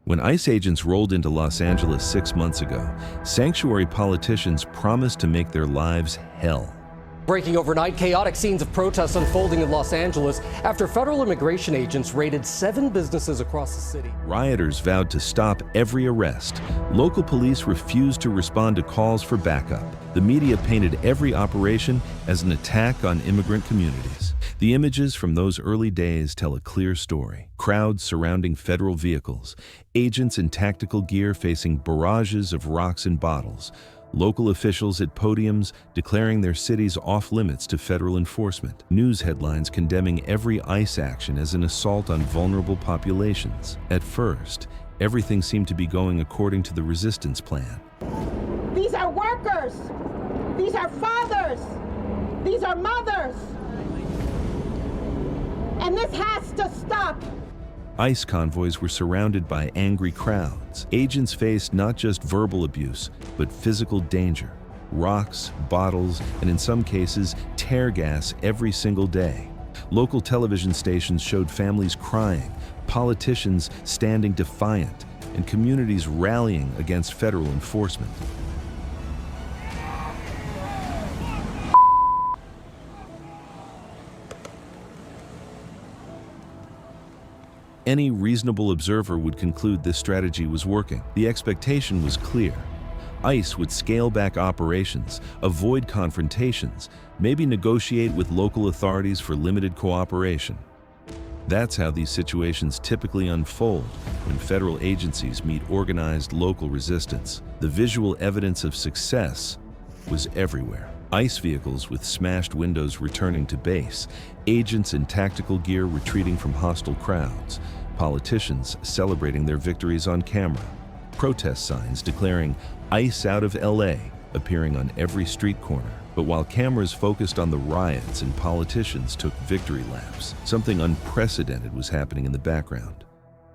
When ICE agents rolled into Los Angeles 6 months ago, sanctuary politicians promised to make their lives hell. Breaking overnight, chaotic scenes of protests unfolding in Los Angeles after federal immigration agents raided 7 businesses across the city. Rioters vowed to stop every arrest. Local police refused to respond to calls for backup. The media painted every operation as an attack on immigrant communities. The images from those early days tell a clear story. Crowds surrounding federal vehicles, agents in tactical gear facing barrages of rocks and bottles, local officials at podiums declaring their cities off-limits to federal enforcement, news headlines condemning every ICE action as an assault on vulnerable populations. At first, everything seemed to be going according to the resistance plan. These are workers. These are fathers. These are mothers. And this has to stop. ICE convoys were surrounded by angry crowds. Agents faced not just verbal abuse, but physical danger. Rocks, bottles, and in some cases, tear gas every single day. Local television stations showed families crying, politicians standing defiant, and communities rallying against federal enforcement. Any reasonable observer would conclude this strategy was working. The expectation was clear. ICE would scale back operations, avoid confrontations, maybe negotiate with local authorities for limited cooperation. That's how these situations typically unfold when federal agencies meet organized local resistance. The visual evidence of success was everywhere. ICE vehicles with smashed windows returning to base, agents in tactical gear retreating from hostile crowds, politicians celebrating their victories on camera, protest signs declaring ICE out of LA appearing on every street corner. But while cameras focused on the riots and politicians took victory laps, something unprecedented was happening in the background.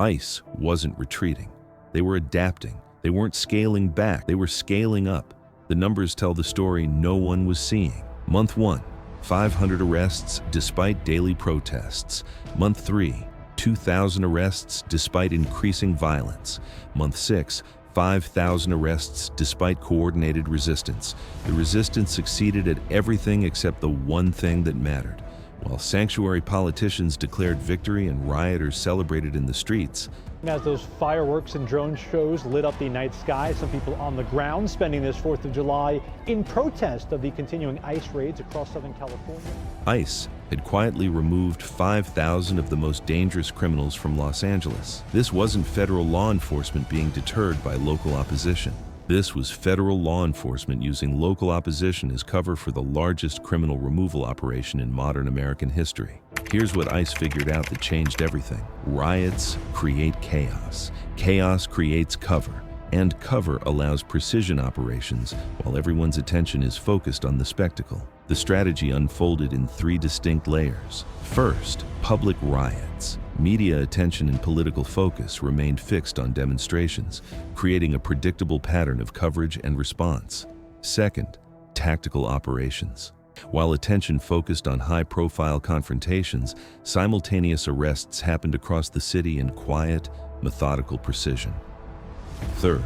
ICE wasn't retreating. They were adapting. They weren't scaling back. They were scaling up. The numbers tell the story no one was seeing. Month 1, 500 arrests despite daily protests. Month 3, 2,000 arrests despite increasing violence. Month 6, 5,000 arrests despite coordinated resistance. The resistance succeeded at everything except the one thing that mattered. While sanctuary politicians declared victory and rioters celebrated in the streets, as those fireworks and drone shows lit up the night sky, some people on the ground spending this 4th of July in protest of the continuing ICE raids across Southern California. ICE had quietly removed 5,000 of the most dangerous criminals from Los Angeles. This wasn't federal law enforcement being deterred by local opposition. This was federal law enforcement using local opposition as cover for the largest criminal removal operation in modern American history. Here's what ICE figured out that changed everything. Riots create chaos. Chaos creates cover. And cover allows precision operations while everyone's attention is focused on the spectacle. The strategy unfolded in 3 distinct layers. First, public riots. Media attention and political focus remained fixed on demonstrations, creating a predictable pattern of coverage and response. Second, tactical operations. While attention focused on high-profile confrontations, simultaneous arrests happened across the city in quiet, methodical precision. Third,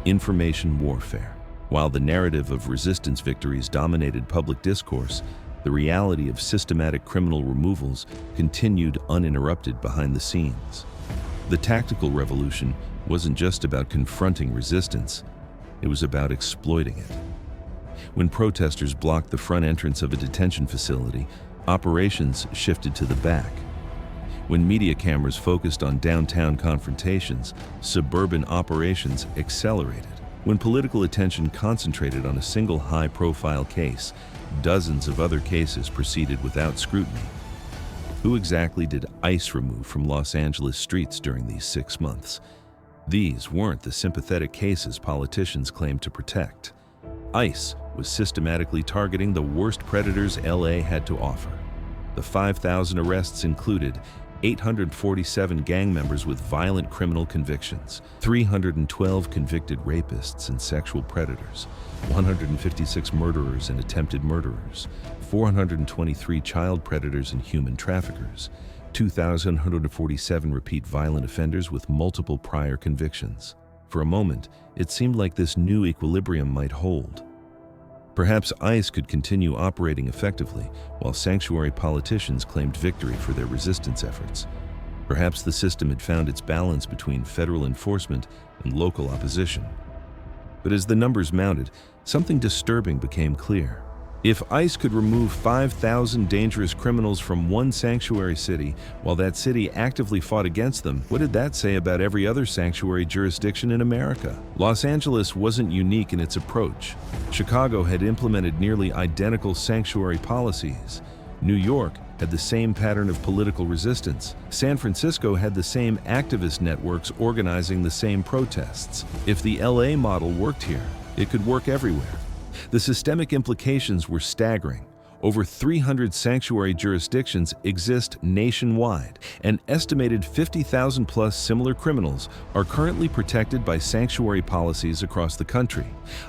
information warfare. While the narrative of resistance victories dominated public discourse, the reality of systematic criminal removals continued uninterrupted behind the scenes. The tactical revolution wasn't just about confronting resistance, it was about exploiting it. When protesters blocked the front entrance of a detention facility, operations shifted to the back. When media cameras focused on downtown confrontations, suburban operations accelerated. When political attention concentrated on a single high-profile case, dozens of other cases proceeded without scrutiny. Who exactly did ICE remove from Los Angeles streets during these 6 months? These weren't the sympathetic cases politicians claimed to protect. ICE was systematically targeting the worst predators LA had to offer. The 5,000 arrests included 847 gang members with violent criminal convictions, 312 convicted rapists and sexual predators, 156 murderers and attempted murderers, 423 child predators and human traffickers, 2,147 repeat violent offenders with multiple prior convictions. For a moment, it seemed like this new equilibrium might hold. Perhaps ICE could continue operating effectively while sanctuary politicians claimed victory for their resistance efforts. Perhaps the system had found its balance between federal enforcement and local opposition. But as the numbers mounted, something disturbing became clear. If ICE could remove 5,000 dangerous criminals from one sanctuary city while that city actively fought against them, what did that say about every other sanctuary jurisdiction in America? Los Angeles wasn't unique in its approach. Chicago had implemented nearly identical sanctuary policies. New York had the same pattern of political resistance. San Francisco had the same activist networks organizing the same protests. If the LA model worked here, it could work everywhere. The systemic implications were staggering. Over 300 sanctuary jurisdictions exist nationwide. An estimated 50,000 plus similar criminals are currently protected by sanctuary policies across the country.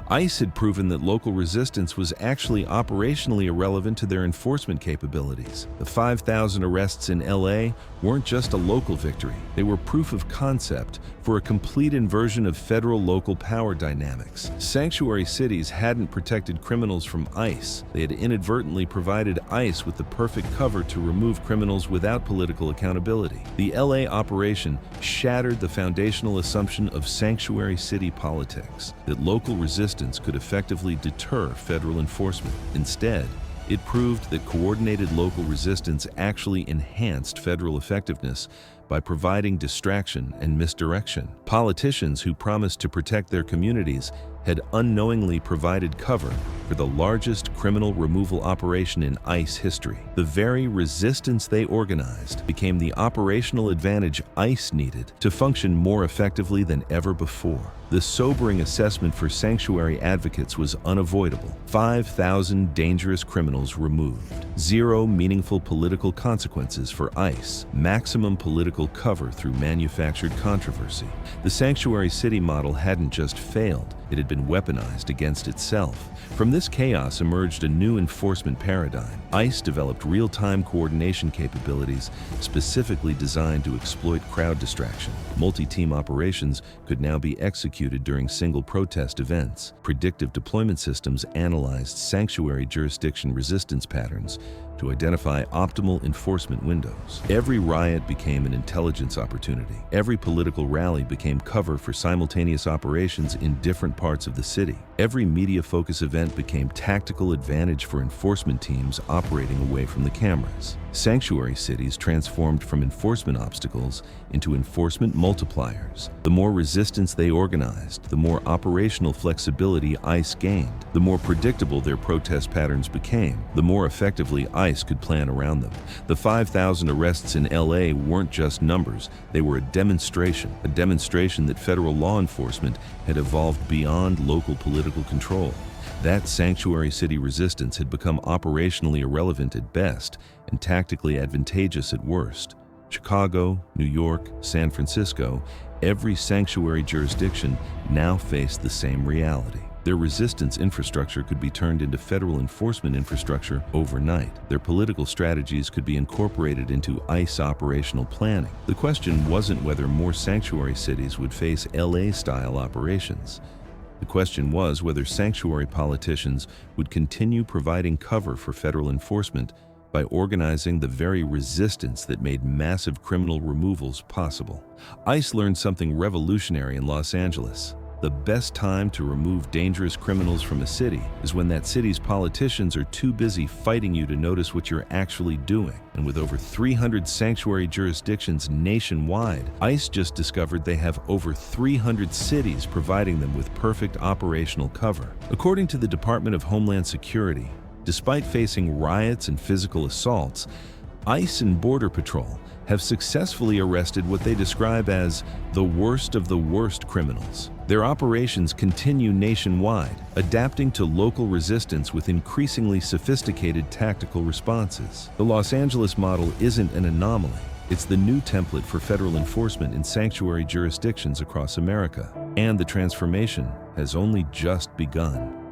ICE had proven that local resistance was actually operationally irrelevant to their enforcement capabilities. The 5,000 arrests in LA weren't just a local victory. They were proof of concept for a complete inversion of federal-local power dynamics. Sanctuary cities hadn't protected criminals from ICE. They had inadvertently provided ICE with the perfect cover to remove criminals without political accountability. The LA operation shattered the foundational assumption of sanctuary city politics, that local resistance could effectively deter federal enforcement. Instead, it proved that coordinated local resistance actually enhanced federal effectiveness by providing distraction and misdirection. Politicians who promised to protect their communities had unknowingly provided cover for the largest criminal removal operation in ICE history. The very resistance they organized became the operational advantage ICE needed to function more effectively than ever before. The sobering assessment for sanctuary advocates was unavoidable. 5,000 dangerous criminals removed. 0 meaningful political consequences for ICE. Maximum political cover through manufactured controversy. The sanctuary city model hadn't just failed, it had been weaponized against itself. From this chaos emerged a new enforcement paradigm. ICE developed real-time coordination capabilities specifically designed to exploit crowd distraction. Multi-team operations could now be executed during single protest events. Predictive deployment systems analyzed sanctuary jurisdiction resistance patterns to identify optimal enforcement windows. Every riot became an intelligence opportunity. Every political rally became cover for simultaneous operations in different parts of the city. Every media focus event became tactical advantage for enforcement teams operating away from the cameras. Sanctuary cities transformed from enforcement obstacles into enforcement multipliers. The more resistance they organized, the more operational flexibility ICE gained. The more predictable their protest patterns became, the more effectively ICE could plan around them. The 5,000 arrests in LA weren't just numbers, they were a demonstration that federal law enforcement had evolved beyond local political control. That sanctuary city resistance had become operationally irrelevant at best and tactically advantageous at worst. Chicago, New York, San Francisco, every sanctuary jurisdiction now faced the same reality. Their resistance infrastructure could be turned into federal enforcement infrastructure overnight. Their political strategies could be incorporated into ICE operational planning. The question wasn't whether more sanctuary cities would face LA-style operations. The question was whether sanctuary politicians would continue providing cover for federal enforcement by organizing the very resistance that made massive criminal removals possible. ICE learned something revolutionary in Los Angeles. The best time to remove dangerous criminals from a city is when that city's politicians are too busy fighting you to notice what you're actually doing. And with over 300 sanctuary jurisdictions nationwide, ICE just discovered they have over 300 cities providing them with perfect operational cover. According to the Department of Homeland Security, despite facing riots and physical assaults, ICE and Border Patrol have successfully arrested what they describe as the worst of the worst criminals. Their operations continue nationwide, adapting to local resistance with increasingly sophisticated tactical responses. The Los Angeles model isn't an anomaly. It's the new template for federal enforcement in sanctuary jurisdictions across America. And the transformation has only just begun.